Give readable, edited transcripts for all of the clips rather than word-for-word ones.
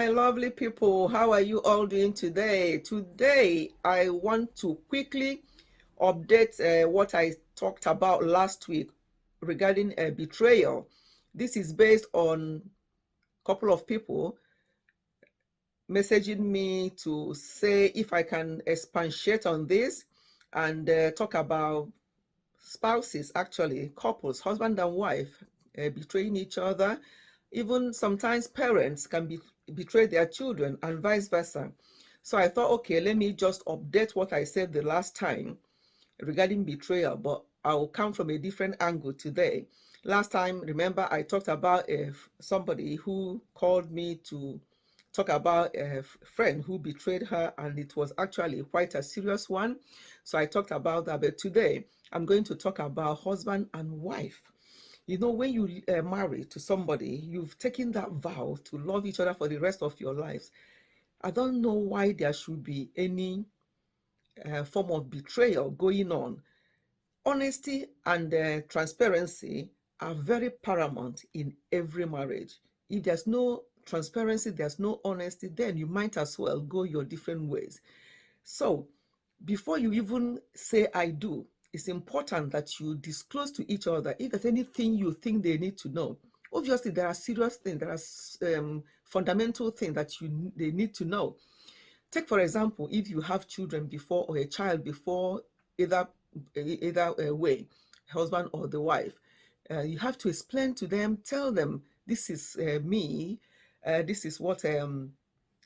my lovely people. How are you all doing today? Today, I want to quickly update what I talked about last week regarding betrayal. This is based on a couple of people messaging me to say if I can expatiate on this and talk about spouses, actually, couples, husband and wife, betraying each other. Even sometimes parents can betray their children and vice versa. So I thought, okay, let me just update what I said the last time regarding betrayal, but I will come from a different angle today. Last time, remember, I talked about somebody who called me to talk about a friend who betrayed her, and it was actually quite a serious one. So I talked about that. But today, I'm going to talk about husband and wife. You know, when you marry to somebody, you've taken that vow to love each other for the rest of your lives. I don't know why there should be any form of betrayal going on. Honesty and transparency are very paramount in every marriage. If there's no transparency, there's no honesty, then you might as well go your different ways. So, before you even say I do, it's important that you disclose to each other if there's anything you think they need to know. Obviously, there are serious things, there are fundamental things that they need to know. Take, for example, if you have children before or a child before either way, husband or the wife, you have to explain to them, tell them, this is me, this is what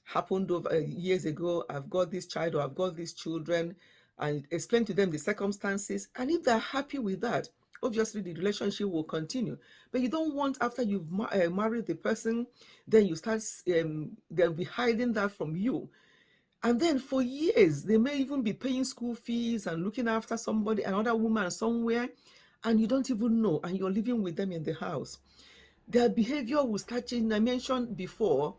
happened over years ago. I've got this child or I've got these children, and explain to them the circumstances. And if they're happy with that, obviously the relationship will continue. But you don't want, after you've married the person, then you start, they'll be hiding that from you. And then for years, they may even be paying school fees and looking after somebody, another woman somewhere, and you don't even know, and you're living with them in the house. Their behavior will start changing. I mentioned before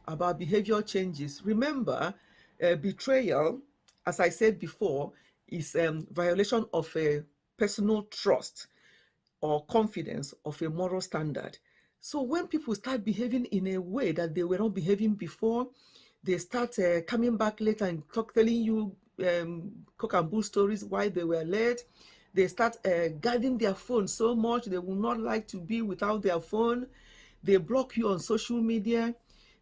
about behavior changes. Remember, betrayal, as I said before, is violation of a personal trust or confidence of a moral standard. So when people start behaving in a way that they were not behaving before, they start coming back later and telling you cock and bull stories why they were late. They start guarding their phone so much they will not like to be without their phone. They block you on social media.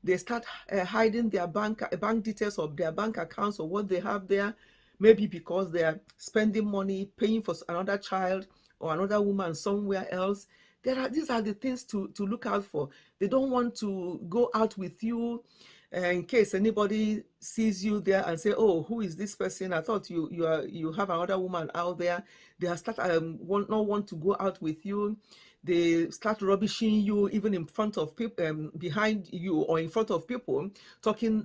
They start hiding their bank details of their bank accounts or what they have there, maybe because they are spending money paying for another child or another woman somewhere else. These are the things to look out for. They don't want to go out with you in case anybody sees you there and say, oh, who is this person? I thought you have another woman out there. They start not want to go out with you. They start rubbishing you even in front of people, behind you or in front of people, talking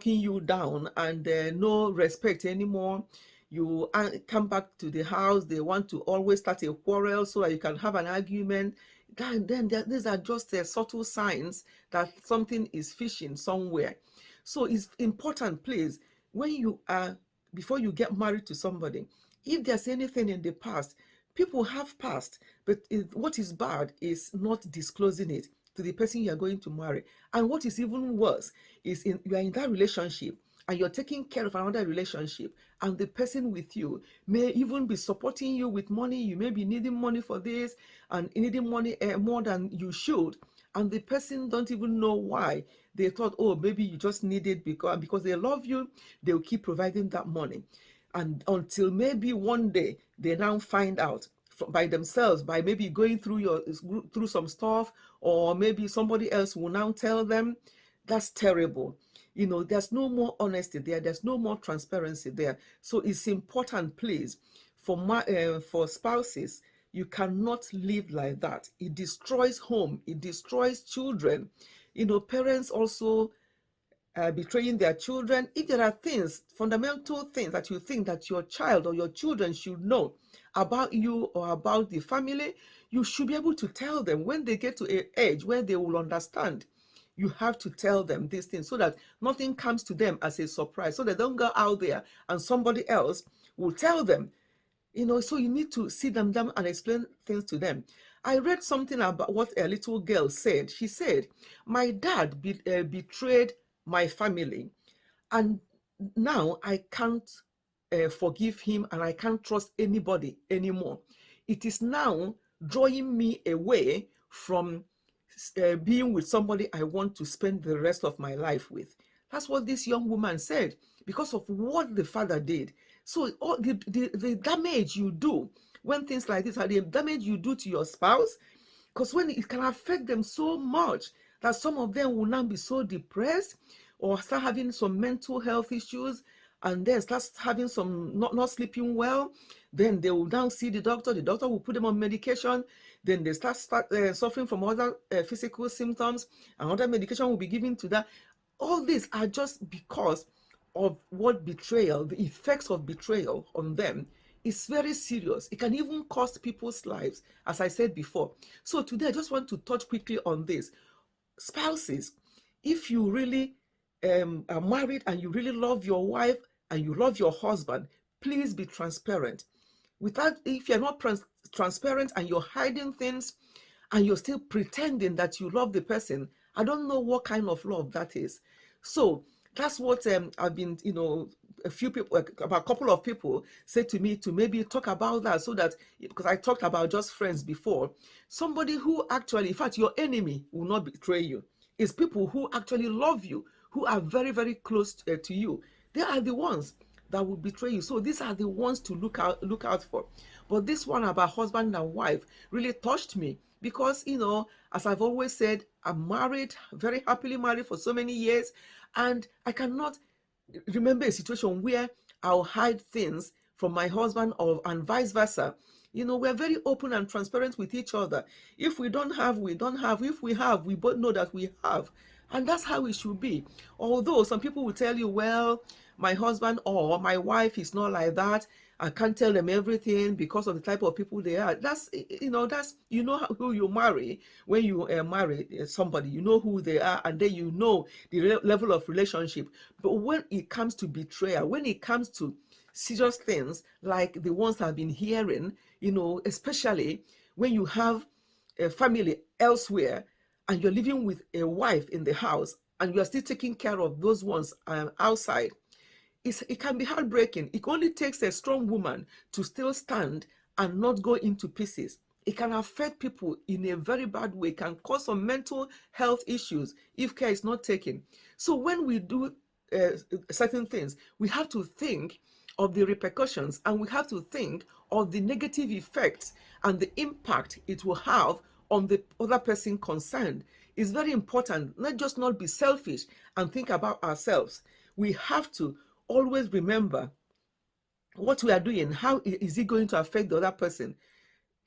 you down, and no respect anymore. You come back to the house, they want to always start a quarrel so that you can have an argument. Then these are just subtle signs that something is fishing somewhere. So it's important, please, when you are, before you get married to somebody, if there's anything in the past, people have past, but what is bad is not disclosing it to the person you are going to marry. And what is even worse is you are in that relationship and you're taking care of another relationship, and the person with you may even be supporting you with money. You may be needing money for this and needing money more than you should, and the person don't even know why. They thought, oh, maybe you just need it because they love you, they'll keep providing that money. And until maybe one day they now find out by themselves, by maybe going through some stuff, or maybe somebody else will now tell them. That's terrible. There's no more honesty there. There's no more transparency there. So it's important, please, for spouses, you cannot live like that. It destroys home. It destroys children. Parents also betraying their children. If there are fundamental things that you think that your child or your children should know about you or about the family, you should be able to tell them when they get to an age where they will understand. You have to tell them these things so that nothing comes to them as a surprise, so they don't go out there and somebody else will tell them. So you need to sit them down and explain things to them. I read something about what a little girl said. She said, my dad betrayed my family, and now I can't forgive him, and I can't trust anybody anymore. It is now drawing me away from being with somebody I want to spend the rest of my life with. That's what this young woman said, because of what the father did. So all the damage you do when things like this are, the damage you do to your spouse, because when it can affect them so much that some of them will now be so depressed or start having some mental health issues, and then start having some not sleeping well. Then they will now see the doctor will put them on medication. Then they start suffering from other physical symptoms, and other medication will be given to that. All these are just because of what betrayal, the effects of betrayal on them is very serious. It can even cost people's lives, as I said before. So today I just want to touch quickly on this. Spouses, if you really are married and you really love your wife and you love your husband, please be transparent. Without, if you're not transparent and you're hiding things and you're still pretending that you love the person, I don't know what kind of love that is. So that's what I've been, a few people, about a couple of people said to me to maybe talk about that, so that, because I talked about just friends before, somebody who actually, in fact, your enemy will not betray you. It's people who actually love you, who are very, very close to you. They are the ones that will betray you. So these are the ones to look out for. But this one about husband and wife really touched me, because, as I've always said, I'm married, very happily married for so many years, and I cannot remember a situation where I'll hide things from my husband, or and vice versa. We're very open and transparent with each other. If we don't have, we don't have. If we have, we both know that we have. And that's how it should be. Although some people will tell you, well, my husband or my wife is not like that. I can't tell them everything because of the type of people they are. That's who you marry. When you marry somebody, you know who they are, and then you know the level of relationship. But when it comes to betrayal, when it comes to serious things like the ones I've been hearing, especially when you have a family elsewhere and you're living with a wife in the house and you are still taking care of those ones outside, it can be heartbreaking. It only takes a strong woman to still stand and not go into pieces. It can affect people in a very bad way. It can cause some mental health issues if care is not taken. So when we do uh, certain things, we have to think of the repercussions, and we have to think of the negative effects and the impact it will have on the other person concerned. It's very important not be selfish and think about ourselves. We have to always remember what we are doing. How is it going to affect the other person?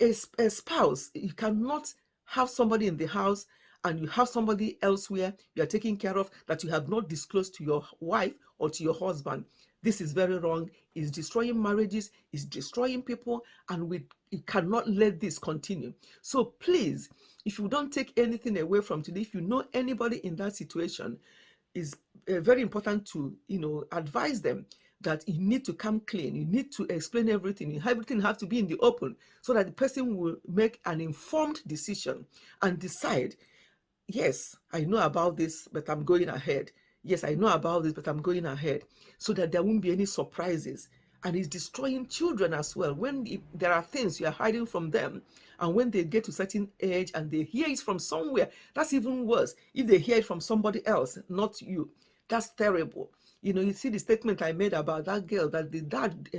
A spouse, you cannot have somebody in the house and you have somebody elsewhere you are taking care of that you have not disclosed to your wife or to your husband. This is very wrong. It's destroying marriages, it's destroying people, and we cannot let this continue. So please, if you don't take anything away from today, if you know anybody in that situation, is very important to advise them that you need to come clean. You need to explain everything. Everything has to be in the open, so that the person will make an informed decision and decide, yes, I know about this, but I'm going ahead. Yes, I know about this, but I'm going ahead, so that there won't be any surprises. And it's destroying children as well. When there are things you are hiding from them, and when they get to a certain age and they hear it from somewhere, that's even worse. If they hear it from somebody else, not you, that's terrible. You see the statement I made about that girl, that the dad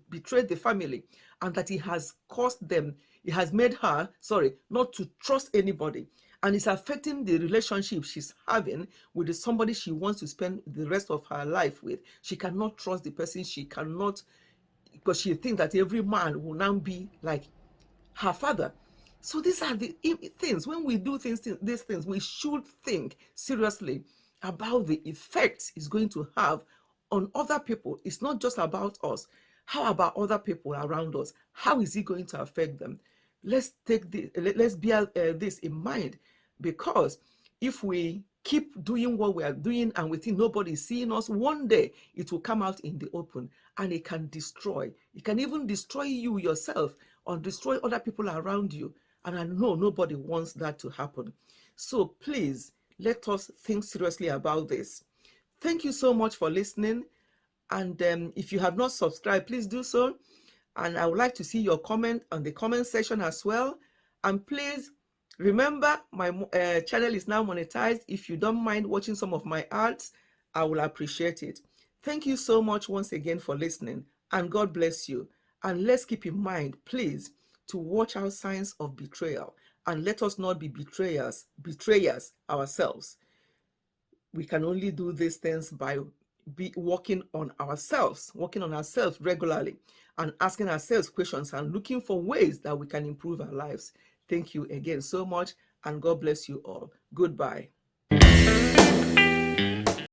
betrayed the family, and that he has caused them, he has made her, sorry, not to trust anybody. And it's affecting the relationship she's having with somebody she wants to spend the rest of her life with. She cannot trust the person. She cannot, because she thinks that every man will now be like her father. So these are the things. When we do these things, we should think seriously about the effects it's going to have on other people. It's not just about us. How about other people around us? How is it going to affect them? Let's bear this in mind, because if we keep doing what we are doing and we think nobody is seeing us, one day it will come out in the open, and it can destroy. It can even destroy you yourself or destroy other people around you. And I know nobody wants that to happen. So please, let us think seriously about this. Thank you so much for listening. And if you have not subscribed, please do so. And I would like to see your comment on the comment section as well. And please remember, my channel is now monetized. If you don't mind watching some of my ads, I will appreciate it. Thank you so much once again for listening, and God bless you. And let's keep in mind, please, to watch out signs of betrayal, and let us not be betrayers ourselves. We can only do these things by working on ourselves regularly, and asking ourselves questions and looking for ways that we can improve our lives. Thank you again so much, and God bless you all. Goodbye.